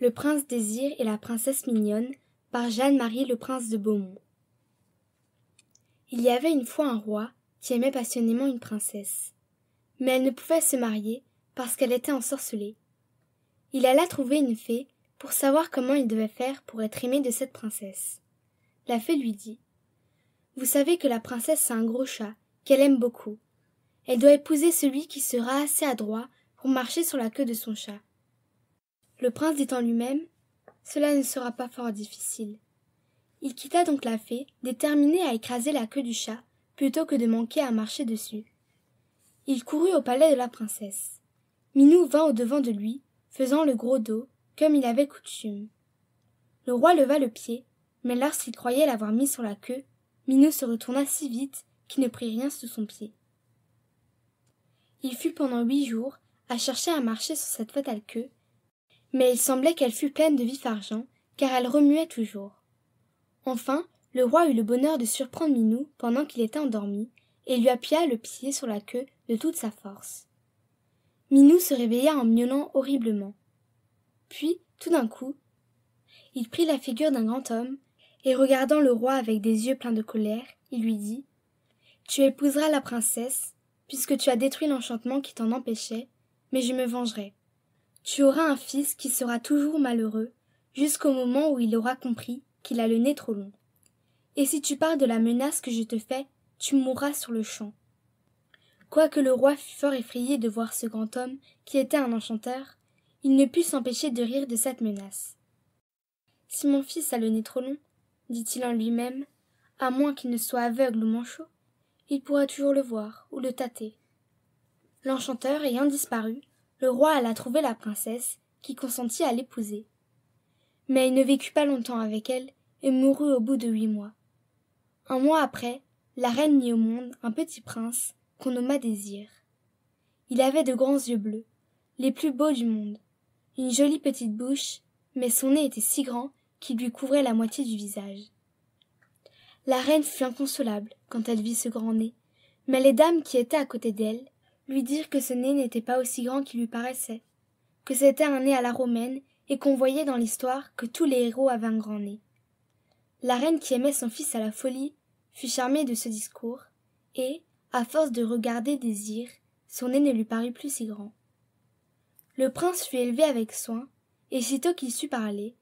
Le prince Désir et la princesse Mignonne par Jeanne-Marie Le Prince de Beaumont. Il y avait une fois un roi qui aimait passionnément une princesse. Mais elle ne pouvait se marier parce qu'elle était ensorcelée. Il alla trouver une fée pour savoir comment il devait faire pour être aimé de cette princesse. La fée lui dit « Vous savez que la princesse a un gros chat, qu'elle aime beaucoup. Elle doit épouser celui qui sera assez adroit pour marcher sur la queue de son chat. » Le prince dit en lui-même « Cela ne sera pas fort difficile. » Il quitta donc la fée, déterminé à écraser la queue du chat, plutôt que de manquer à marcher dessus. Il courut au palais de la princesse. Minou vint au-devant de lui, faisant le gros dos, comme il avait coutume. Le roi leva le pied, mais lorsqu'il croyait l'avoir mis sur la queue, Minou se retourna si vite qu'il ne prit rien sous son pied. Il fut pendant 8 jours à chercher à marcher sur cette fatale queue, mais il semblait qu'elle fût pleine de vif-argent, car elle remuait toujours. Enfin, le roi eut le bonheur de surprendre Minou pendant qu'il était endormi, et lui appuya le pied sur la queue de toute sa force. Minou se réveilla en miaulant horriblement. Puis, tout d'un coup, il prit la figure d'un grand homme, et regardant le roi avec des yeux pleins de colère, il lui dit « Tu épouseras la princesse, puisque tu as détruit l'enchantement qui t'en empêchait, mais je me vengerai. Tu auras un fils qui sera toujours malheureux, jusqu'au moment où il aura compris qu'il a le nez trop long. Et si tu parles de la menace que je te fais, tu mourras sur le champ. » Quoique le roi fût fort effrayé de voir ce grand homme, qui était un enchanteur, il ne put s'empêcher de rire de cette menace. « Si mon fils a le nez trop long, dit-il en lui-même, à moins qu'il ne soit aveugle ou manchot, il pourra toujours le voir ou le tâter. » L'enchanteur ayant disparu, le roi alla trouver la princesse, qui consentit à l'épouser. Mais il ne vécut pas longtemps avec elle, et mourut au bout de 8 mois. Un mois après, la reine mit au monde un petit prince qu'on nomma Désir. Il avait de grands yeux bleus, les plus beaux du monde, une jolie petite bouche, mais son nez était si grand qu'il lui couvrait la moitié du visage. La reine fut inconsolable quand elle vit ce grand nez, mais les dames qui étaient à côté d'elle lui dirent que ce nez n'était pas aussi grand qu'il lui paraissait, que c'était un nez à la romaine et qu'on voyait dans l'histoire que tous les héros avaient un grand nez. La reine qui aimait son fils à la folie fut charmée de ce discours, et, à force de regarder Désir, son nez ne lui parut plus si grand. Le prince fut élevé avec soin, et sitôt qu'il sut parler,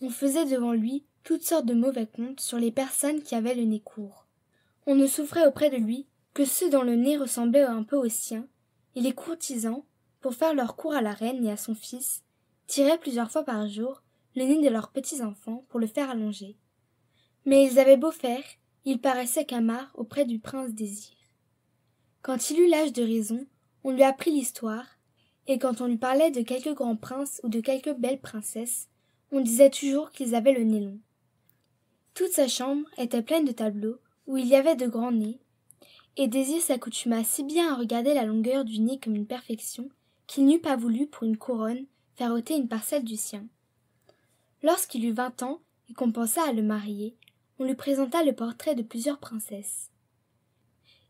on faisait devant lui toutes sortes de mauvais contes sur les personnes qui avaient le nez court. On ne souffrait auprès de lui que ceux dont le nez ressemblait un peu au sien, et les courtisans, pour faire leur cour à la reine et à son fils, tiraient plusieurs fois par jour le nez de leurs petits-enfants pour le faire allonger. Mais ils avaient beau faire, il paraissait camard auprès du prince Désir. Quand il eut l'âge de raison, on lui apprit l'histoire, et quand on lui parlait de quelques grands princes ou de quelques belles princesses, on disait toujours qu'ils avaient le nez long. Toute sa chambre était pleine de tableaux où il y avait de grands nez, et Désir s'accoutuma si bien à regarder la longueur du nez comme une perfection qu'il n'eût pas voulu pour une couronne faire ôter une parcelle du sien. Lorsqu'il eut 20 ans et qu'on pensa à le marier, on lui présenta le portrait de plusieurs princesses.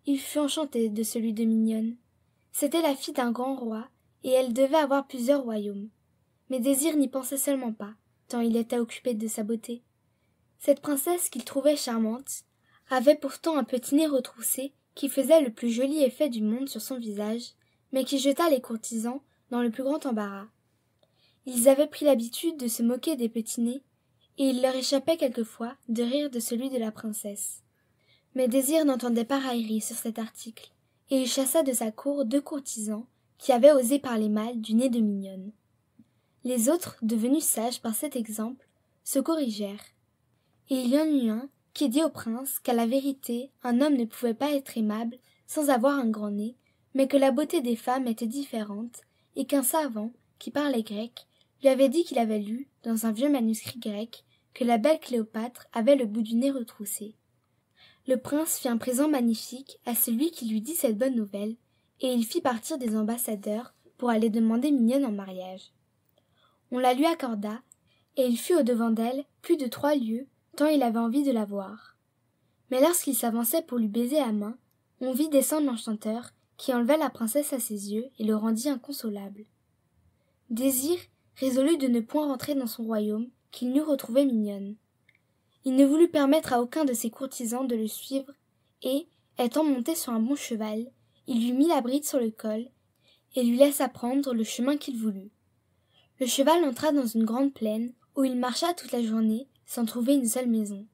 Il fut enchanté de celui de Mignonne. C'était la fille d'un grand roi, et elle devait avoir plusieurs royaumes. Mais Désir n'y pensait seulement pas, tant il était occupé de sa beauté. Cette princesse qu'il trouvait charmante avait pourtant un petit nez retroussé qui faisait le plus joli effet du monde sur son visage, mais qui jeta les courtisans dans le plus grand embarras. Ils avaient pris l'habitude de se moquer des petits nez, et il leur échappait quelquefois de rire de celui de la princesse. Mais Désir n'entendait pas raillerie sur cet article, et il chassa de sa cour 2 courtisans qui avaient osé parler mal du nez de Mignonne. Les autres, devenus sages par cet exemple, se corrigèrent, et il y en eut un qui dit au prince qu'à la vérité un homme ne pouvait pas être aimable sans avoir un grand nez, mais que la beauté des femmes était différente, et qu'un savant, qui parlait grec, lui avait dit qu'il avait lu, dans un vieux manuscrit grec, que la belle Cléopâtre avait le bout du nez retroussé. Le prince fit un présent magnifique à celui qui lui dit cette bonne nouvelle, et il fit partir des ambassadeurs pour aller demander Mignonne en mariage. On la lui accorda, et il fut au-devant d'elle plus de 3 lieues, tant il avait envie de la voir. Mais lorsqu'il s'avançait pour lui baiser la main, on vit descendre l'enchanteur, qui enleva la princesse à ses yeux et le rendit inconsolable. Désir résolut de ne point rentrer dans son royaume, qu'il n'eût retrouvée mignonne. Il ne voulut permettre à aucun de ses courtisans de le suivre, et, étant monté sur un bon cheval, il lui mit la bride sur le col, et lui laissa prendre le chemin qu'il voulut. Le cheval entra dans une grande plaine, où il marcha toute la journée, sans trouver une seule maison.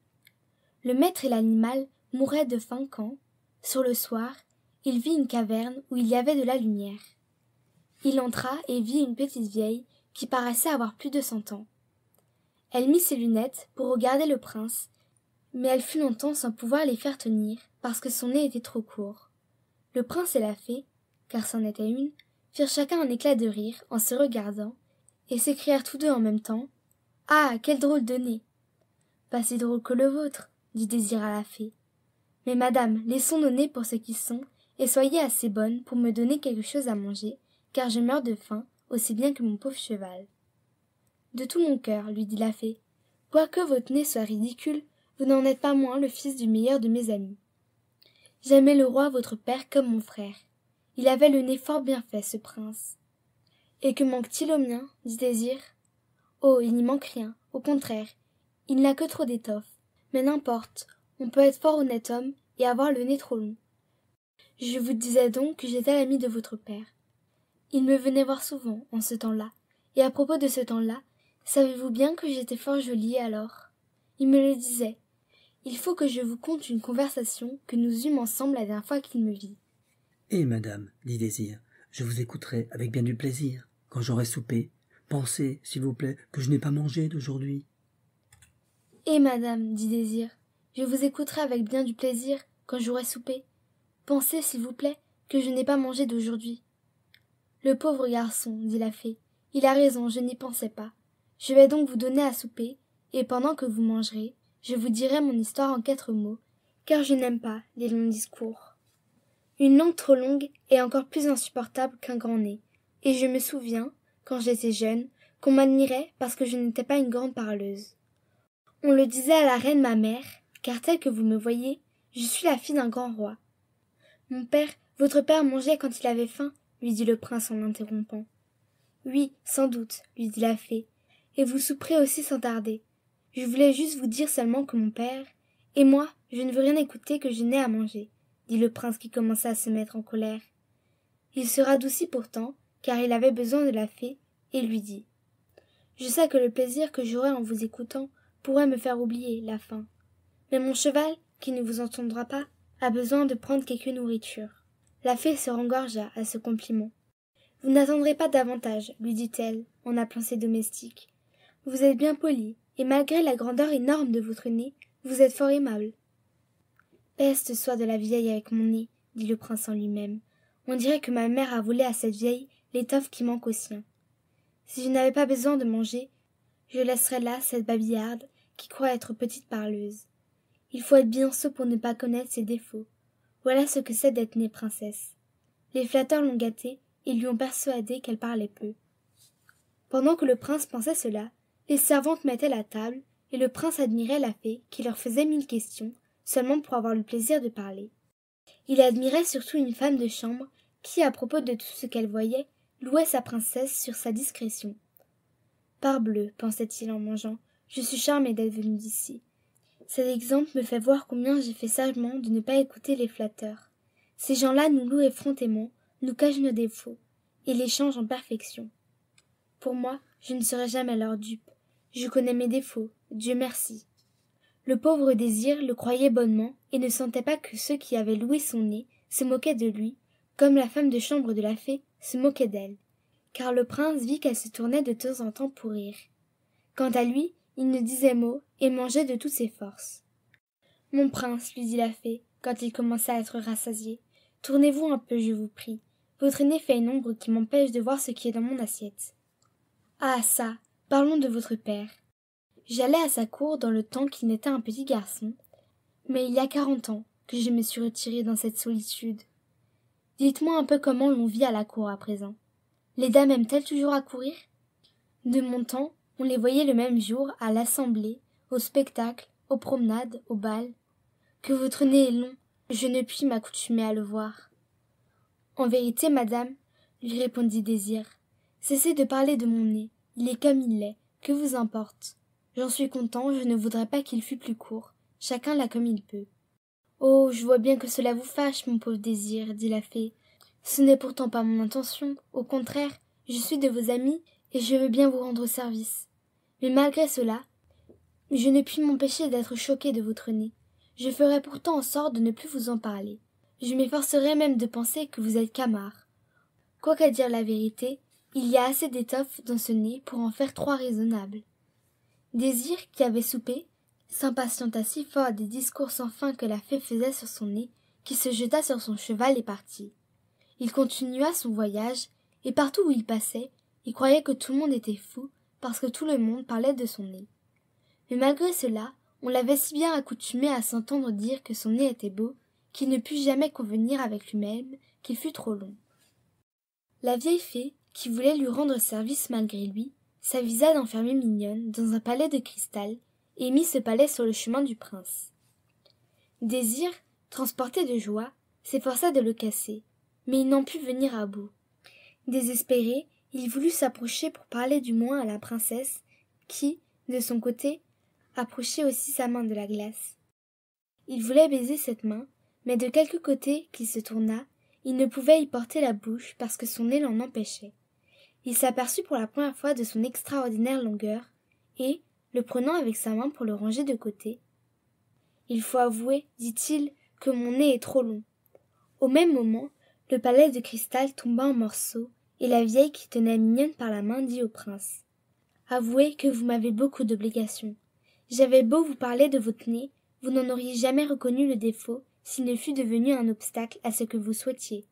Le maître et l'animal mouraient de faim quand, sur le soir, il vit une caverne où il y avait de la lumière. Il entra et vit une petite vieille qui paraissait avoir plus de 100 ans. Elle mit ses lunettes pour regarder le prince, mais elle fut longtemps sans pouvoir les faire tenir parce que son nez était trop court. Le prince et la fée, car c'en était une, firent chacun un éclat de rire en se regardant et s'écrièrent tous deux en même temps « Ah, quel drôle de nez !»« Pas si drôle que le vôtre, » dit Désir à la fée. « Mais madame, laissons nos nez pour ce qu'ils sont et soyez assez bonne pour me donner quelque chose à manger, car je meurs de faim, aussi bien que mon pauvre cheval. » « De tout mon cœur, lui dit la fée, quoique votre nez soit ridicule, vous n'en êtes pas moins le fils du meilleur de mes amis. J'aimais le roi votre père comme mon frère. Il avait le nez fort bien fait, ce prince. Et que manque-t-il au mien, dit Désir. Oh, il n'y manque rien, au contraire, il n'a que trop d'étoffe. Mais n'importe, on peut être fort honnête homme et avoir le nez trop long. Je vous disais donc que j'étais l'ami de votre père. Il me venait voir souvent, en ce temps-là, et à propos de ce temps-là, savez-vous bien que j'étais fort jolie alors? Il me le disait. Il faut que je vous conte une conversation que nous eûmes ensemble la dernière fois qu'il me vit. Eh, madame, dit Désir, je vous écouterai avec bien du plaisir, quand j'aurai soupé. Pensez, s'il vous plaît, que je n'ai pas mangé d'aujourd'hui. Eh, madame, dit Désir, je vous écouterai avec bien du plaisir, quand j'aurai soupé. Pensez, s'il vous plaît, que je n'ai pas mangé d'aujourd'hui. Le pauvre garçon, dit la fée, il a raison, je n'y pensais pas. Je vais donc vous donner à souper, et pendant que vous mangerez, je vous dirai mon histoire en 4 mots, car je n'aime pas les longs discours. Une langue trop longue est encore plus insupportable qu'un grand nez, et je me souviens, quand j'étais jeune, qu'on m'admirait parce que je n'étais pas une grande parleuse. On le disait à la reine ma mère, car telle que vous me voyez, je suis la fille d'un grand roi. Votre père mangeait quand il avait faim, lui dit le prince en l'interrompant. Oui, sans doute, lui dit la fée, et vous souperez aussi sans tarder. Je voulais juste vous dire seulement que mon père, et moi, je ne veux rien écouter que je n'ai à manger, dit le prince qui commença à se mettre en colère. Il se radoucit pourtant, car il avait besoin de la fée, et lui dit. Je sais que le plaisir que j'aurai en vous écoutant pourrait me faire oublier la faim. Mais mon cheval, qui ne vous entendra pas, a besoin de prendre quelque nourriture. La fée se rengorgea à ce compliment. Vous n'attendrez pas davantage, lui dit-elle, en appelant ses domestiques. Vous êtes bien poli, et malgré la grandeur énorme de votre nez, vous êtes fort aimable. Peste soit de la vieille avec mon nez, dit le prince en lui-même. On dirait que ma mère a volé à cette vieille l'étoffe qui manque au sien. Si je n'avais pas besoin de manger, je laisserais là cette babillarde qui croit être petite parleuse. Il faut être bien sot pour ne pas connaître ses défauts. Voilà ce que c'est d'être née princesse. Les flatteurs l'ont gâtée et lui ont persuadé qu'elle parlait peu. Pendant que le prince pensait cela, les servantes mettaient la table, et le prince admirait la fée qui leur faisait 1000 questions, seulement pour avoir le plaisir de parler. Il admirait surtout une femme de chambre qui, à propos de tout ce qu'elle voyait, louait sa princesse sur sa discrétion. Parbleu, pensait-il en mangeant, je suis charmé d'être venu d'ici. Cet exemple me fait voir combien j'ai fait sagement de ne pas écouter les flatteurs. Ces gens-là nous louent effrontément, nous cachent nos défauts, et les changent en perfection. Pour moi, je ne serai jamais leur dupe. Je connais mes défauts, Dieu merci. Le pauvre Désir le croyait bonnement et ne sentait pas que ceux qui avaient loué son nez se moquaient de lui, comme la femme de chambre de la fée se moquait d'elle, car le prince vit qu'elle se tournait de temps en temps pour rire. Quant à lui, il ne disait mot et mangeait de toutes ses forces. « Mon prince, lui dit la fée, quand il commença à être rassasié, tournez-vous un peu, je vous prie. Votre nez fait une ombre qui m'empêche de voir ce qui est dans mon assiette. » Ah ça, parlons de votre père. J'allais à sa cour dans le temps qu'il n'était un petit garçon, mais il y a 40 ans que je me suis retirée dans cette solitude. Dites-moi un peu comment l'on vit à la cour à présent. Les dames aiment-elles toujours à courir? De mon temps, on les voyait le même jour à l'assemblée, au spectacle, aux promenades, au bal. Que votre nez est long, je ne puis m'accoutumer à le voir. En vérité, madame, lui répondit Désir, cessez de parler de mon nez. Il est comme il l'est, que vous importe? J'en suis content, je ne voudrais pas qu'il fût plus court. Chacun l'a comme il peut. Oh, je vois bien que cela vous fâche, mon pauvre Désir, dit la fée. Ce n'est pourtant pas mon intention, au contraire, je suis de vos amis, et je veux bien vous rendre service. Mais malgré cela, je ne puis m'empêcher d'être choquée de votre nez. Je ferai pourtant en sorte de ne plus vous en parler. Je m'efforcerai même de penser que vous êtes camard. Quoiqu'à dire la vérité, il y a assez d'étoffe dans ce nez pour en faire 3 raisonnables. Désir, qui avait soupé, s'impatienta si fort des discours sans fin que la fée faisait sur son nez, qu'il se jeta sur son cheval et partit. Il continua son voyage, et partout où il passait, il croyait que tout le monde était fou, parce que tout le monde parlait de son nez. Mais malgré cela, on l'avait si bien accoutumé à s'entendre dire que son nez était beau, qu'il ne put jamais convenir avec lui-même qu'il fût trop long. La vieille fée, qui voulait lui rendre service malgré lui, s'avisa d'enfermer Mignonne dans un palais de cristal, et mit ce palais sur le chemin du prince. Désir, transporté de joie, s'efforça de le casser, mais il n'en put venir à bout. Désespéré, il voulut s'approcher pour parler du moins à la princesse, qui, de son côté, approchait aussi sa main de la glace. Il voulait baiser cette main, mais de quelque côté qu'il se tournât, il ne pouvait y porter la bouche parce que son nez l'en empêchait. Il s'aperçut pour la première fois de son extraordinaire longueur, et, le prenant avec sa main pour le ranger de côté, « Il faut avouer, dit-il, que mon nez est trop long. » Au même moment, le palais de cristal tomba en morceaux, et la vieille qui tenait Mignonne par la main dit au prince, « Avouez que vous m'avez beaucoup d'obligations. J'avais beau vous parler de votre nez, vous n'en auriez jamais reconnu le défaut s'il ne fût devenu un obstacle à ce que vous souhaitiez.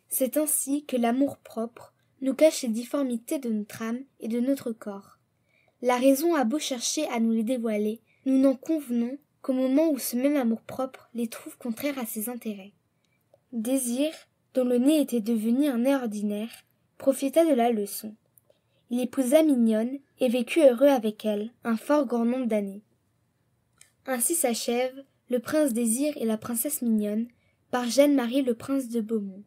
C'est ainsi que l'amour-propre nous cache les difformités de notre âme et de notre corps. La raison a beau chercher à nous les dévoiler, nous n'en convenons qu'au moment où ce même amour-propre les trouve contraires à ses intérêts. » Désir, dont le nez était devenu un nez ordinaire, profita de la leçon. Il épousa Mignonne et vécut heureux avec elle un fort grand nombre d'années. Ainsi s'achève Le prince Désir et la princesse Mignonne par Jeanne-Marie le prince de Beaumont.